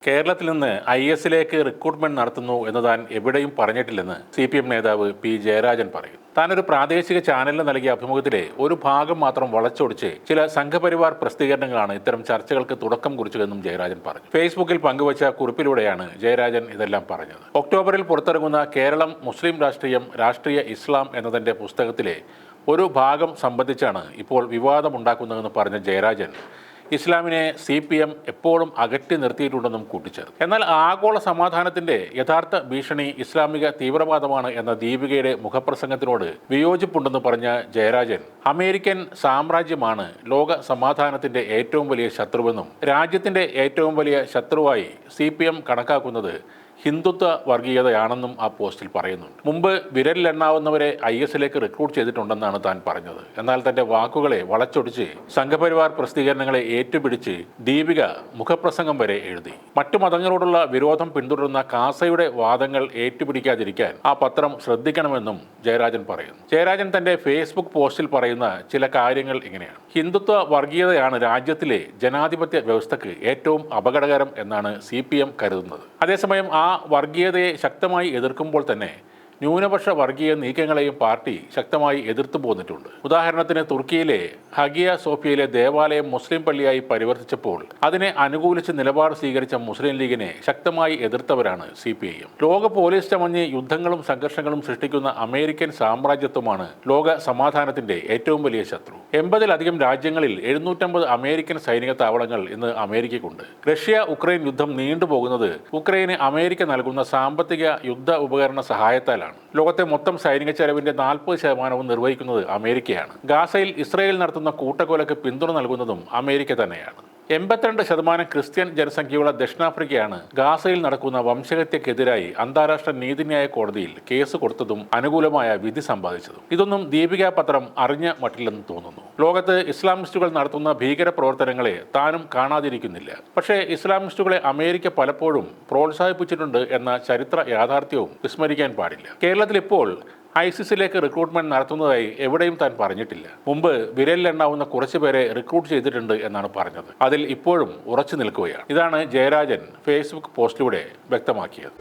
കേരളത്തിൽ നിന്ന് IS-ലേക്ക് റിക്രൂട്ട്മെന്റ് നടത്തുന്നു എന്ന് താൻ എവിടെയും പറഞ്ഞിട്ടില്ലെന്ന് CPM നേതാവ് P. ജയരാജൻ പറയും. താനൊരു പ്രാദേശിക ചാനലിന് നൽകിയ അഭിമുഖത്തിലെ ഒരു ഭാഗം മാത്രം വളച്ചൊടിച്ച് ചില സംഘപരിവാർ പ്രസിദ്ധീകരണങ്ങളാണ് ഇത്തരം ചർച്ചകൾക്ക് തുടക്കം കുറിച്ചതെന്നും ജയരാജൻ പറഞ്ഞു. ഫേസ്ബുക്കിൽ പങ്കുവച്ച കുറിപ്പിലൂടെയാണ് ജയരാജൻ ഇതെല്ലാം പറഞ്ഞത്. ഒക്ടോബറിൽ പുറത്തിറങ്ങുന്ന കേരളം മുസ്ലിം രാഷ്ട്രീയം, രാഷ്ട്രീയ ഇസ്ലാം എന്നതിന്റെ പുസ്തകത്തിലെ ഒരു ഭാഗം സംബന്ധിച്ചാണ് ഇപ്പോൾ വിവാദമുണ്ടാക്കുന്നതെന്ന് പറഞ്ഞ ജയരാജൻ ഇസ്ലാമിനെ CPM എപ്പോഴും അകറ്റി നിർത്തിയിട്ടുണ്ടെന്നും കൂട്ടിച്ചേർത്തു. എന്നാൽ ആഗോള സമാധാനത്തിന്റെ യഥാർത്ഥ ഭീഷണി ഇസ്ലാമിക തീവ്രവാദമാണ് എന്ന ദീപികയുടെ മുഖപ്രസംഗത്തിനോട് വിയോജിപ്പുണ്ടെന്ന് പറഞ്ഞ ജയരാജൻ, അമേരിക്കൻ സാമ്രാജ്യമാണ് ലോക സമാധാനത്തിന്റെ ഏറ്റവും വലിയ ശത്രുവെന്നും രാജ്യത്തിന്റെ ഏറ്റവും വലിയ ശത്രുവായി CPM കണക്കാക്കുന്നത് ഹിന്ദുത്വ വർഗീയതയാണെന്നും ആ പോസ്റ്റിൽ പറയുന്നുണ്ട്. മുമ്പ് വിരലിലെണ്ണാവുന്നവരെ IS-ലേക്ക് റിക്രൂട്ട് ചെയ്തിട്ടുണ്ടെന്നാണ് താൻ പറഞ്ഞത്. എന്നാൽ തന്റെ വാക്കുകളെ വളച്ചൊടിച്ച് സംഘപരിവാർ പ്രസിദ്ധീകരണങ്ങളെ ഏറ്റുപിടിച്ച് ദീപിക മുഖപ്രസംഗം വരെ എഴുതി. മറ്റു മതങ്ങളോടുള്ള വിരോധം പിന്തുടരുന്ന കാസയുടെ വാദങ്ങൾ ഏറ്റുപിടിക്കാതിരിക്കാൻ ആ പത്രം ശ്രദ്ധിക്കണമെന്നും ജയരാജൻ പറയുന്നു. ജയരാജൻ തന്റെ ഫേസ്ബുക്ക് പോസ്റ്റിൽ പറയുന്ന ചില കാര്യങ്ങൾ ഇങ്ങനെയാണ്. ഹിന്ദുത്വ വർഗീയതയാണ് രാജ്യത്തിലെ ജനാധിപത്യ വ്യവസ്ഥയ്ക്ക് ഏറ്റവും അപകടകരം എന്നാണ് CPM കരുതുന്നത്. അതേസമയം ആ വർഗീയതയെ ശക്തമായി എതിർക്കുമ്പോൾ തന്നെ ന്യൂനപക്ഷ വർഗീയ നീക്കങ്ങളെയും പാർട്ടി ശക്തമായി എതിർത്തു പോന്നിട്ടുണ്ട്. ഉദാഹരണത്തിന് തുർക്കിയിലെ ഹഗിയ സോഫിയയിലെ ദേവാലയം മുസ്ലിം പള്ളിയായി പരിവർത്തിച്ചപ്പോൾ അതിനെ അനുകൂലിച്ച് നിലപാട് സ്വീകരിച്ച മുസ്ലിം ലീഗിനെ ശക്തമായി എതിർത്തവരാണ് CPIM. ലോക പോലീസ് ചമഞ്ഞ് യുദ്ധങ്ങളും സംഘർഷങ്ങളും സൃഷ്ടിക്കുന്ന അമേരിക്കൻ സാമ്രാജ്യത്വമാണ് ലോക സമാധാനത്തിന്റെ ഏറ്റവും വലിയ ശത്രു. 80-ലധികം രാജ്യങ്ങളിൽ 750 അമേരിക്കൻ സൈനിക താവളങ്ങൾ ഇന്ന് അമേരിക്കയ്ക്കുണ്ട്. റഷ്യ-ഉക്രൈൻ യുദ്ധം നീണ്ടുപോകുന്നത് ഉക്രൈന് അമേരിക്ക നൽകുന്ന സാമ്പത്തിക യുദ്ധ ഉപകരണ സഹായത്താലാണ്. ലോകത്തെ മൊത്തം സൈനിക ചെലവിന്റെ 40% നിർവഹിക്കുന്നത് അമേരിക്കയാണ്. ഗാസയിൽ ഇസ്രായേൽ നടത്തുന്ന കൂട്ടക്കൊലയ്ക്ക് പിന്തുണ നൽകുന്നതും അമേരിക്ക തന്നെയാണ്. 82% ക്രിസ്ത്യൻ ജനസംഖ്യയുള്ള ദക്ഷിണാഫ്രിക്കയാണ് ഗാസയിൽ നടക്കുന്ന വംശഹത്യക്കെതിരായി അന്താരാഷ്ട്ര നീതിന്യായ കോടതിയിൽ കേസ് കൊടുത്തതും അനുകൂലമായ വിധി സമ്പാദിച്ചതും. ഇതൊന്നും ദീപിക പത്രം അറിഞ്ഞ മട്ടില്ലെന്ന് തോന്നുന്നു. ലോകത്ത് ഇസ്ലാമിസ്റ്റുകൾ നടത്തുന്ന ഭീകര പ്രവർത്തനങ്ങളെ താനും കാണാതിരിക്കുന്നില്ല. പക്ഷേ ഇസ്ലാമിസ്റ്റുകളെ അമേരിക്ക പലപ്പോഴും പ്രോത്സാഹിപ്പിച്ചിട്ടുണ്ട് എന്ന ചരിത്ര യാഥാർത്ഥ്യവും വിസ്മരിക്കാൻ പാടില്ല. കേരളത്തിൽ ഇപ്പോൾ ISIS-ലേക്ക് റിക്രൂട്ട്മെന്റ് നടത്തുന്നതായി എവിടെയും താൻ പറഞ്ഞിട്ടില്ല. മുമ്പ് വിരലിലെണ്ണാവുന്ന കുറച്ചു പേരെ റിക്രൂട്ട് ചെയ്തിട്ടുണ്ട് എന്നാണ് പറഞ്ഞത്. അതിൽ ഇപ്പോഴും ഉറച്ചു നിൽക്കുകയാണ്. ഇതാണ് ജയരാജൻ ഫേസ്ബുക്ക് പോസ്റ്റിലൂടെ വ്യക്തമാക്കിയത്.